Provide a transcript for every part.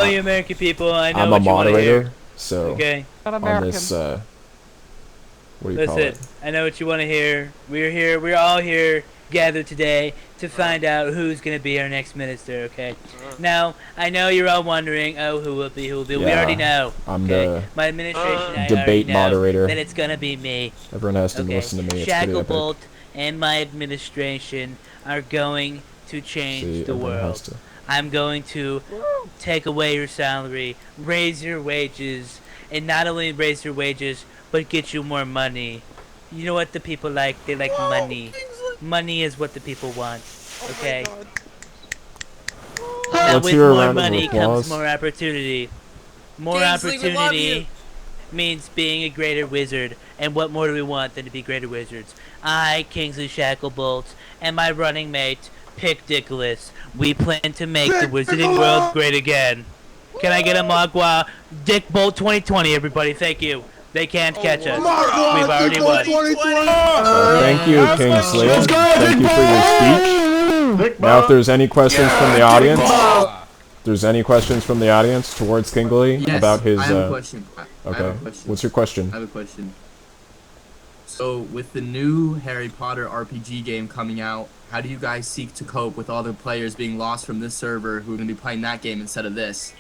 All you American people, I know I'm a what you want to hear. moderator, so Okay. Not on American. this, what do you call Listen, it? I know what you want to hear. We're here. We're all here gathered today to find out who's going to be our next minister, okay? Now, I know you're all wondering, oh, who will be, who will be. We Yeah, already know, I'm okay? the My administration, I debate already know moderator. that it's going to be me, Everyone has to okay? listen to me. It's pretty epic. Shacklebolt and my administration are going to change See, the everyone has world. to. I'm going to take away your salary, raise your wages, and not only raise your wages, but get you more money. You know what the people like? They like money. Money is what the people want. Okay? Now Let's with hear a more round of money applause. comes more opportunity. More Kingsley, we love opportunity means being a greater wizard. And what more do we want than to be greater wizards? I, Kingsley Shacklebolt, and my running mate, Pick Dickolas, we plan to make the wizarding world great again. Can I get a Magua Dick Bolt 2020, everybody? Thank you. They can't catch us. We've already won. Thank you, Kingsley. Thank you for your speech. Now, if there's any questions from the audience, towards Kingsley Yes, about his. I have a question. Okay. What's your question? I have a question. So, with the new Harry Potter RPG game coming out, how do you guys seek to cope with all the players being lost from this server who are going to be playing that game instead of this?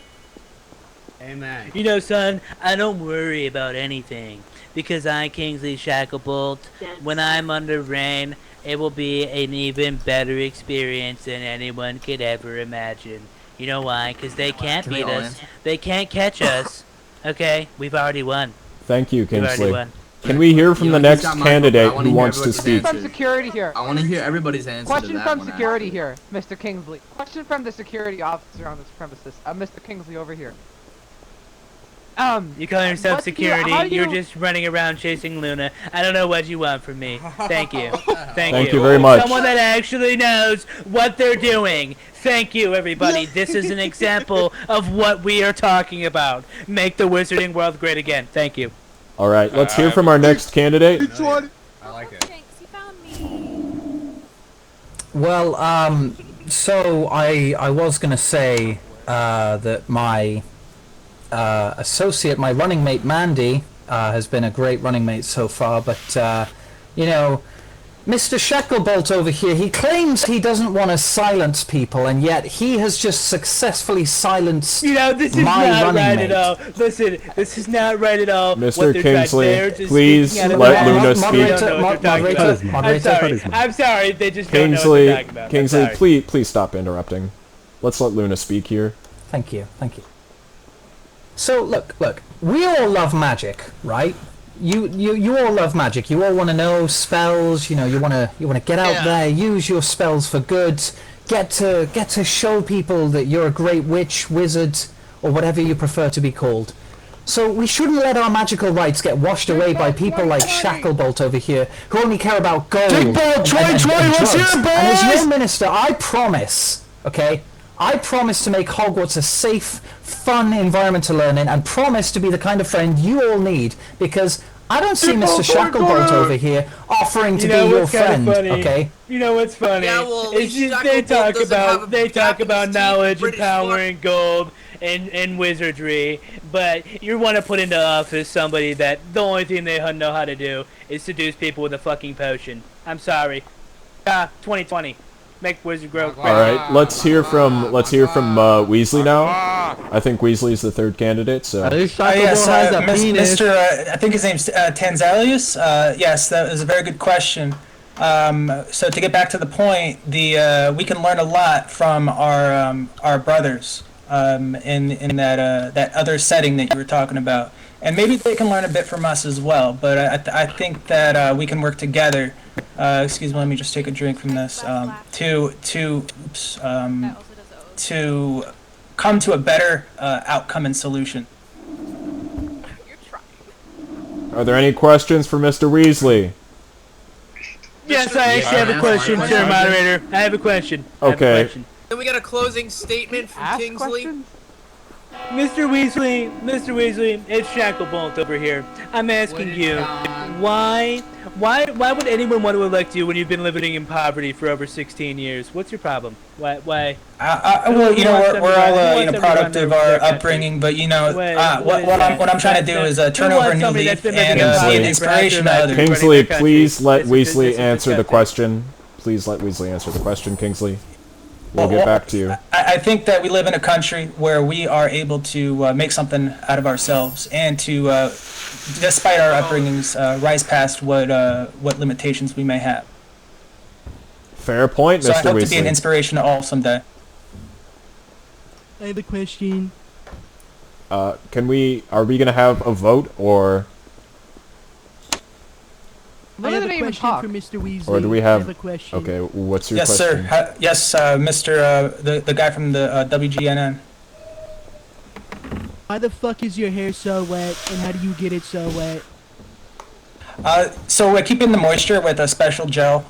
Amen. You know, son, I don't worry about anything. Because I, Kingsley Shacklebolt, when I'm under rain, it will be an even better experience than anyone could ever imagine. You know why? Because they can't beat us. They can't catch us. Okay? We've already won. Thank you, We've already Kingsley. won. Can we hear from the next candidate who wants to everybody's speak? answer. From security here. I want to hear everybody's answer Question to that from one, security actually. here, Mr. Kingsley. Question from the security officer on this premises. Mr. Kingsley over here. You call yourself what do you- security, how do you're you- just running around chasing Luna. I don't know what you want from me. Thank you. Thank you very much. Someone that actually knows what they're doing. Thank you, everybody. This is an example of what we are talking about. Make the wizarding world great again. Thank you. All right, let's hear from our next candidate. I like it. Thanks, you found me. Well, so I was gonna say that my associate, my running mate Mandy, has been a great running mate so far, but you know, Mr. Shacklebolt over here, he claims he doesn't want to silence people, and yet he has just successfully silenced You know, this is my not running right mate. at all. Listen, this is not right at all. Mr. What they're Kingsley, they're just please speaking out of let their Luna mouth. speak. They don't know what they're talking about. I'm Moderator. sorry. I'm sorry. They just don't know what they're talking about. I'm Kingsley, sorry. please stop interrupting. Let's let Luna speak here. Thank you. So look, we all love magic, right? You all love magic. You all want to know spells. You know, you want to get out there, use your spells for good. Get to show people that you're a great witch, wizard, or whatever you prefer to be called. So we shouldn't let our magical rights get washed away by people like Shacklebolt over here, who only care about gold. Dick Bolt 2020, let's hear it, boys! And as your minister, I promise, okay, I promise to make Hogwarts a safe, fun environment to learn in, and promise to be the kind of friend you all need, because I don't see Mr. Shacklebolt over here offering to be your friend, okay? You know what's funny? Yeah, well, It's just they talk about knowledge and power and gold and wizardry, but you want to put into office somebody that the only thing they know how to do is seduce people with a fucking potion. I'm sorry. 2020. Make wizard grow. All right, let's hear from Weasley now. I think Weasley's the third candidate, so. Yes, Mr. I think his name's Tanzalius. Yes, that is a very good question. So to get back to the point, we can learn a lot from our brothers in that other setting that you were talking about, and maybe they can learn a bit from us as well. But I think that we can work together. Excuse me, let me just take a drink from this. To come to a better outcome and solution. Are there any questions for Mr. Weasley? Yes, I actually have a question, sir, moderator. I have a question. Okay. Then we got a closing statement from Ask Kingsley. questions? Mr. Weasley, it's Shacklebolt over here. I'm asking you, why would anyone want to elect you when you've been living in poverty for over 16 years? What's your problem? Why? Well, you know, we're all product of our upbringing, but you know, what I'm trying to do is turn over a new leaf and be an inspiration to others. Kingsley, please let Weasley answer the question. Please let Weasley answer the question, Kingsley. We'll get back to you. I think that we live in a country where we are able to make something out of ourselves and to, despite our upbringings, rise past what limitations we may have. Fair point, Mr. So I hope Weasley. to be an inspiration to all someday. I have a question. Are we gonna have a vote, or I have a question for Mr. Weasley. or do we have? I have a question. Okay, what's your Yes, question? sir. Yes, Mr. The guy from the WGNN. Why the fuck is your hair so wet, and how do you get it so wet? So we're keeping the moisture with a special gel.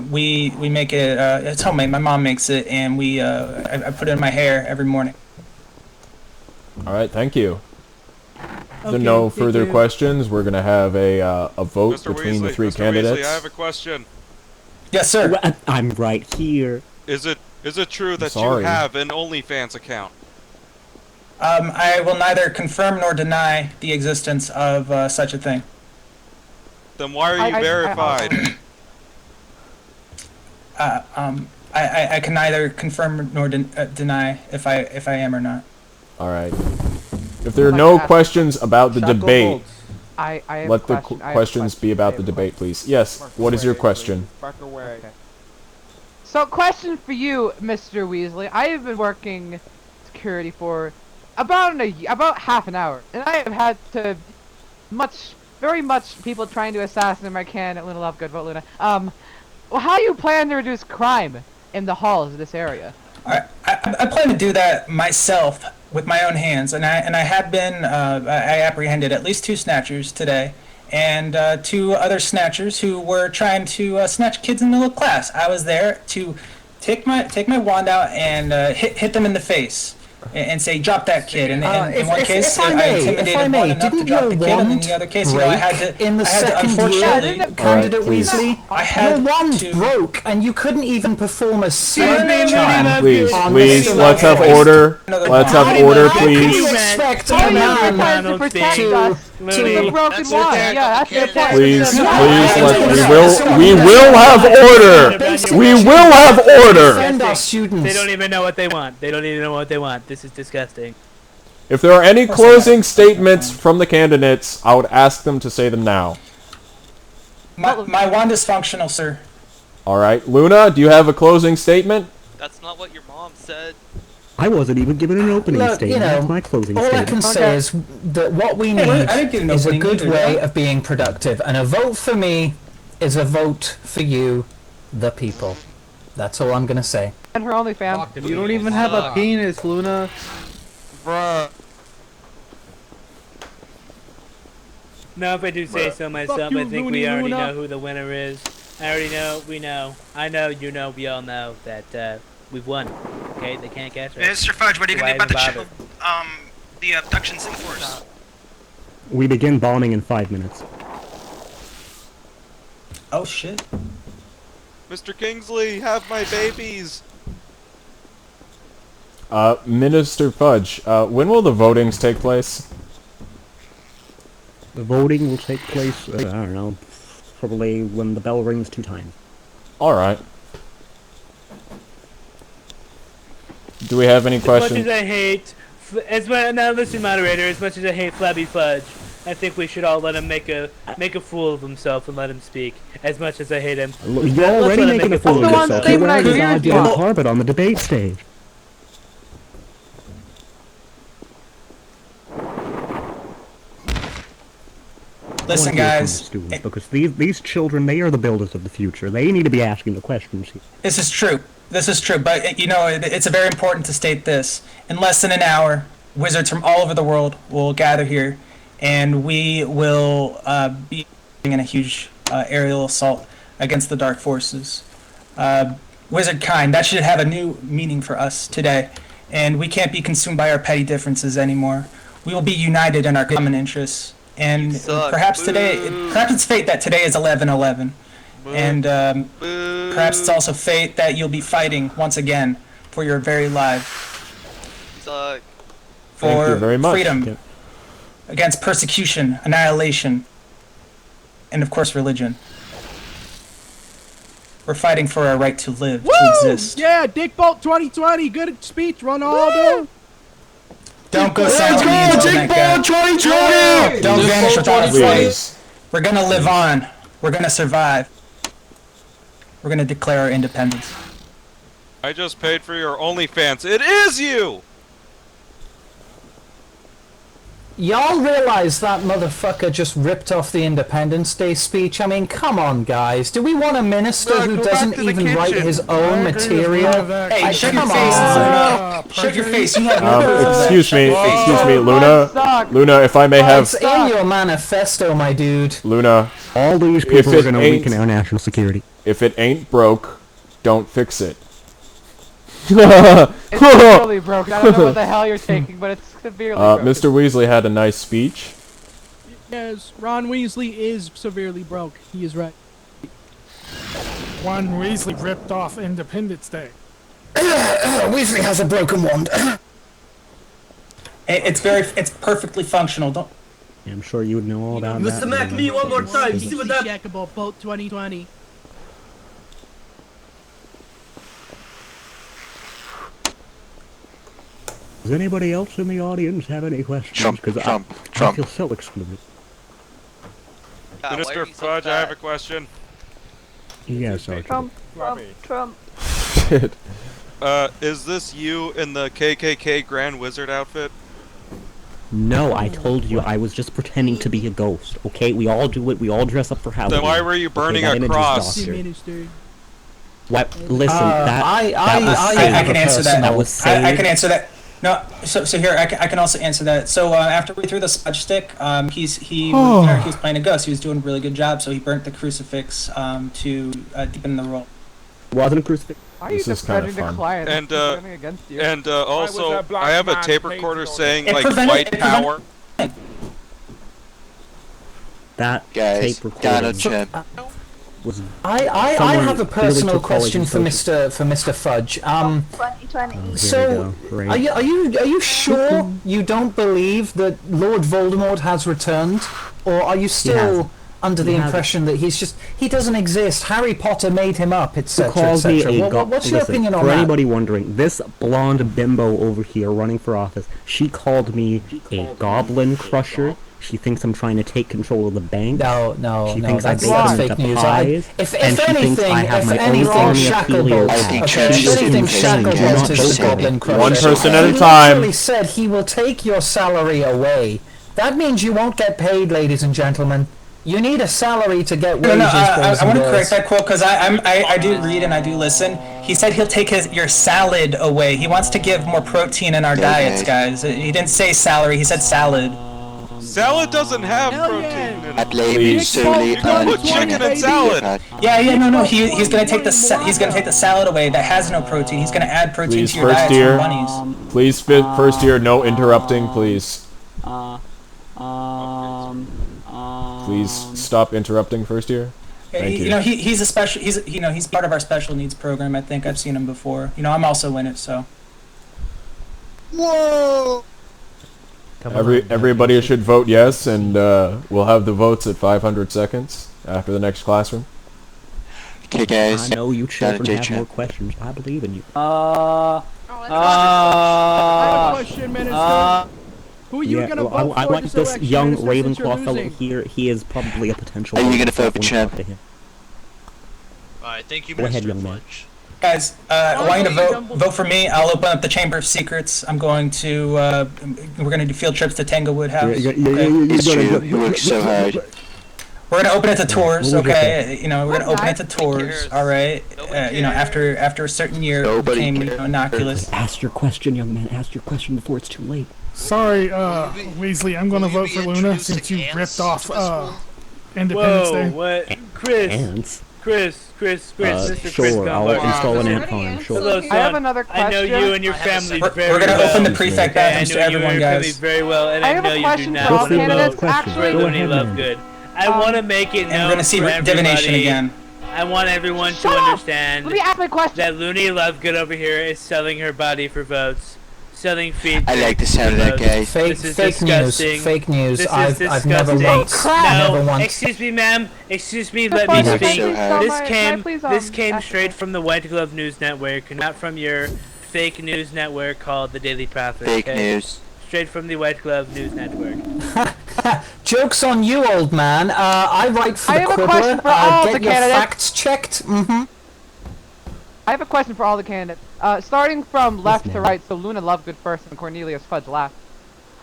We make it. It's homemade. My mom makes it, and I put it in my hair every morning. All right, thank you. If there are Okay, no thank further you. questions, we're gonna have a vote Mr. between the Weasley, three Mr. candidates. Weasley, I have a question. Yes, sir. I'm right here. Is it true that you sorry. have an OnlyFans account? I will neither confirm nor deny the existence of such a thing. Then why are you verified? I can neither confirm nor deny if I am or not. All right. If there are no questions about the debate, I have let a the question. I have a questions question. be about the debate, please. Yes. What is your question? Okay. So, question for you, Mr. Weasley. I have been working security for about half an hour, and I have had to very much people trying to assassinate my candidate, Luna Lovegood. Vote Luna. Well, how do you plan to reduce crime in the halls of this area? I plan to do that myself with my own hands, and I have been. I apprehended at least 2 snatchers today, and 2 other snatchers who were trying to snatch kids in the middle of class. I was there to take my wand out and hit them in the face. And say, drop that kid. And in one case, I intimidated one enough to drop the kid, and in the other case, I had to, in the second unfortunately, year, Candidate please. Weasley, I had your wand to- broke, and you couldn't even perform a Please, on please, Mr. let's have Lovegood. order. Let's have order, How can you please. expect a How do you man plan to protect us with a broken wand? Yeah, that's the point. Please, we will have order. We will have order. defend our students? They don't even know what they want. This is disgusting. If there are any closing statements from the candidates, I would ask them to say them now. My wand is functional, sir. All right, Luna, do you have a closing statement? That's not what your mom said. I wasn't even given an opening Look, statement. you know, That's my closing all I statement. can say is that what we need I didn't get an is a opening good either, way no? of being productive, and a vote for me is a vote for you, the people. That's all I'm gonna say. And her OnlyFans. You don't even have a penis, Luna. Bruh. No, if I do say so myself, you, I think Looney we already Luna. know who the winner is. I already know, we know. I know, you know, we all know that we've won. Okay, they can't catch us. Mr. Fudge, what are you Why gonna do about even the abductions in force? We begin bombing in 5 minutes. Oh shit. Mr. Kingsley, have my babies. Minister Fudge, when will the votings take place? The voting will take place, I don't know, probably when the bell rings 2 times. All right. Do we have any As much questions? as I hate, now listen, moderator. As much as I hate Flabby Fudge, I think we should all let him make a fool of himself and let him speak. As much as I hate him, Look, you're already let him making make a fool of That's the one yourself. statement You're I wearing agree a with you. goddamn carpet on the debate stage. Listen, I wanna hear from the guys. students, because these children, they are the builders of the future. They need to be asking the questions here. This is true. This is true, but you know, it's very important to state this. In less than an hour, wizards from all over the world will gather here, and we will be in a huge aerial assault against the dark forces. Wizard kind, that should have a new meaning for us today. and we can't be consumed by our petty differences anymore. We will be united in our common interests. And perhaps it's fate that today is 11/11. And perhaps it's also fate that you'll be fighting once again for your very lives. Suck. Thank you For very much. freedom, against persecution, annihilation, and of course religion. We're fighting for our right to live, to exist. Yeah, Dick Bolt 2020, good speech, Ronaldo. Don't go silent. Dick Bolt 2020. Don't vanish without a fight. We're gonna live on. We're gonna survive. We're gonna declare our independence. I just paid for your OnlyFans. It is you! Y'all realize that motherfucker just ripped off the Independence Day speech? I mean, come on, guys. Do we want a minister who doesn't even write his own material? Hey, shut your face, Luna. Shut your face. You have excuse me, Luna. Luna, if I may have... It's in your manifesto, my dude. Luna. All these people are going to weaken our national security. If it ain't broke, don't fix it. It's severely broken. I don't know what the hell you're taking, but it's severely broken. Mr. Weasley had a nice speech. Yes, Ron Weasley is severely broke. He is right. Ron Weasley ripped off Independence Day. Weasley has a broken wand. It's perfectly functional. Don't. Yeah, I'm sure you would know all about that. Listen back to me one more time. See what that... Shackable Bolt 2020. Does anybody else in the audience have any questions? Because I feel so excluded. Minister Fudge, I have a question. Yes, Archie. Trump. Shit. Is this you in the KKK Grand Wizard outfit? No, I told you I was just pretending to be a ghost, okay? We all do it, we all dress up for Halloween. Then why were you burning a cross? What? Listen, that was I can answer that. That was saved. I can answer that. No, so here I can also answer that. So after we threw the smudge stick, he was playing a ghost. He was doing a really good job. So he burnt the crucifix to deepen the role. Wasn't a crucifix. This is kind of fun. And also I have a tape recorder saying like white power. That tape recorder was. I have a personal question for Mr. Fudge. 2020. So, are you sure you don't believe that Lord Voldemort has returned, or are you still under the impression that he doesn't exist? Harry Potter made him up, etc., etc. What's your opinion on that? For anybody wondering, this blonde bimbo over here running for office, she called me a goblin crusher. She thinks I'm trying to take control of the bank. No, she thinks that's I fake news. If anything, Shacklebolt is a goblin crusher. One person at a time. He literally said he will take your salary away. That means you won't get paid, ladies and gentlemen. You need a salary to get wages. I want to correct that quote because I do read and I do listen. He said he'll take your salad away. He wants to give more protein in our diets, guys. He didn't say salary. He said salad. Salad doesn't have protein in it. I blame you solely on put chicken in salad. No. He's gonna take the salad away that has no protein. He's gonna add protein to your diet for bunnies. Please, first year, no interrupting, please. Please stop interrupting, first year. Thank you. He's a special. He's part of our special needs program. I think I've seen him before. I'm also in it, so. Whoa. Everybody should vote yes, and we'll have the votes at 500 seconds after the next classroom. Okay, guys. I know you children have more questions. I believe in you. I have a question, Minister. Who are you gonna vote for? I like this young Ravenclaw fellow here. He is probably a potential. Are you gonna vote for Champ? Alright, thank you, Go ahead, Minister young man. Guys, I want you to vote for me. I'll open up the Chamber of Secrets. I'm going to, we're going to do field trips to Tanglewood House. It's true, you work so hard. We're going to open it to tours, okay? We're going to open it to tours, alright? After a certain year, it became, innocuous. Ask your question, young man. Ask your question before it's too late. Sorry, Weasley, I'm going to vote for Luna since you ripped off, Independence Day. What? Chris? Ants? Chris, Mr. Chris Sure, I'll Gumbar. install an ant farm. Sure. Hello, son. I have another question. I know you and your family very We're gonna well. open the prefect bathrooms to I know you everyone, and your family guys. very well, and I I have know a you do question not for all want to candidates. vote Actually, for Looney Lovegood. I want to make it known And we're gonna see for divination everybody. again. I want everyone Shut to up! understand Let me ask my question. that Looney Lovegood over here is selling her body for votes, selling feet. I like the sound of that guy. Fake, This is fake news. disgusting. Fake news. This is I've never disgusting. once, No, never once. excuse me, ma'am. Excuse me. Mr. Let Fudge, me He's can I speak. so please high. tell This my- can I came. please, This came ask straight my- from the White Glove News Network, not from your fake news network called the Daily Prophet. Fake okay? news. Straight from the White Glove News Network. Joke's on you, old man. I write for I the have a Quibbler. question for all Get the your candidates. facts checked. Mm-hmm. I have a question for all the candidates. Starting from left to right, so Luna Lovegood first and Cornelius Fudge last.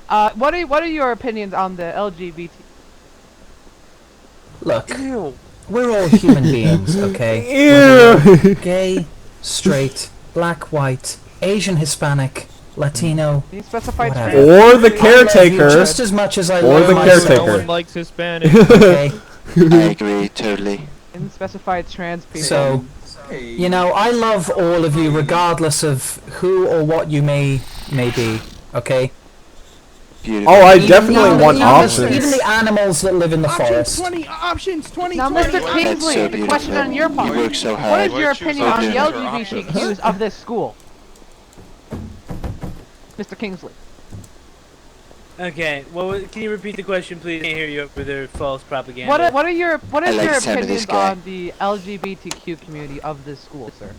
What are your opinions on the LGBT? Look, Ew. we're all human beings, okay? Ew. Whether gay, straight, black, white, Asian, Hispanic, Latino, Can you specify whatever. trans? Or the I love you caretaker. just as much as I Or love the myself. caretaker. No one likes Hispanic. Okay? I agree, totally. Can you specify trans people? So, you know, I love all of you regardless of who or what you may be, okay? Beautiful. Oh, I Even- definitely even- want even- options. Even the animals that live in the Options forest. 20, options 20. Now, 20. Mr. Kingsley, so the question on your part. You work so What hard. is your Why choose opinion on the options? LGBTQs of this school? Mr. Kingsley. Okay. Well, can you repeat the question, please? I can't hear you over the false propaganda. What is I your like the sound of this opinions guy. on the LGBTQ community of this school, sir?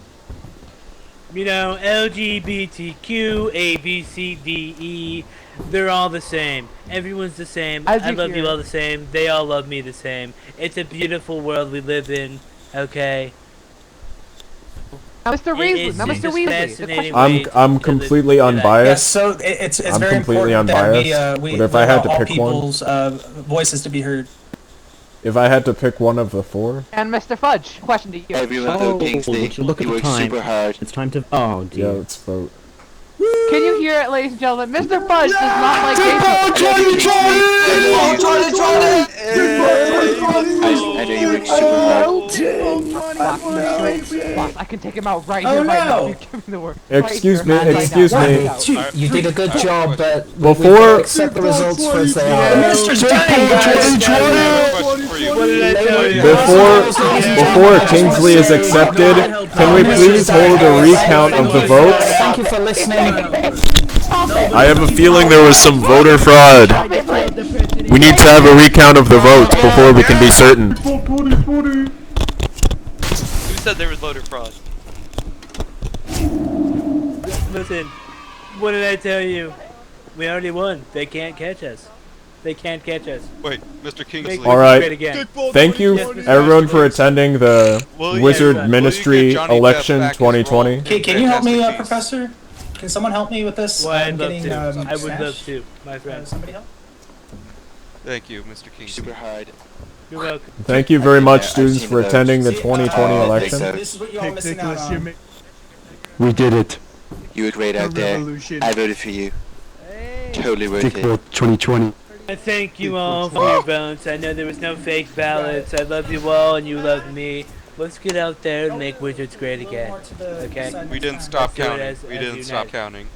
You know, LGBTQ, A, B, C, D, E, they're all the same. Everyone's the same. As I you love you hear. all the same. They all love me the same. It's a beautiful world we live in, okay? Now, Mr. Weasley. It's Now, just Mr. a Weasley. The fascinating question. way I'm to completely live your life. Yes, unbiased. so it's I'm very completely important that unbiased, we but if I had to allow all pick one- people's voices to be heard. If I had to pick one of the four, And Mr. Fudge, question to you. Everyone Oh, vote Kingsley. would you look at He the works time? super hard. It's time to. Oh yeah, dear. let's vote. Can you hear it, ladies and gentlemen? Mr. Fudge does not like gay people. I know you work super hard. Boss, I can take him out right Oh, here, right now. no. You give me the word. Excuse me, Right here, excuse right me. now. You did a good job, but Before- we accept the results for as they are. Mr. Stunning, guys! I have a question for you. What did I tell you? Before Kingsley is accepted, can we please hold a recount of the votes? Thank you for listening. I have a feeling there was some voter fraud. We need to have a recount of the votes before we can be certain. Who said there was voter fraud? Listen, what did I tell you? We already won. They can't catch us. They can't catch us. Wait, Mr. Kingsley. Make All it right. great again. Thank you, everyone, for attending the Will you- Wizard will you Ministry get Johnny Depp Election back his 2020. role? Okay, can you help me, Fantastic piece. Professor? Can someone help me with this? Well, I'd I'm love getting, to. I would love smashed. to, my friend. Somebody help? Thank you, Mr. Kingsley. Super hard. You're welcome. Thank you very much, I've students, seen for those. attending the See, 2020 this election. This is what you're all missing out on. We did it. You were great out there. I voted for you. Totally worth it. 2020. I thank you all for your votes. I know there was no fake ballots. I love you all and you love me. Let's get out there and make Wizards great again. Okay? We didn't stop Let's do it counting. as We didn't stop united. counting.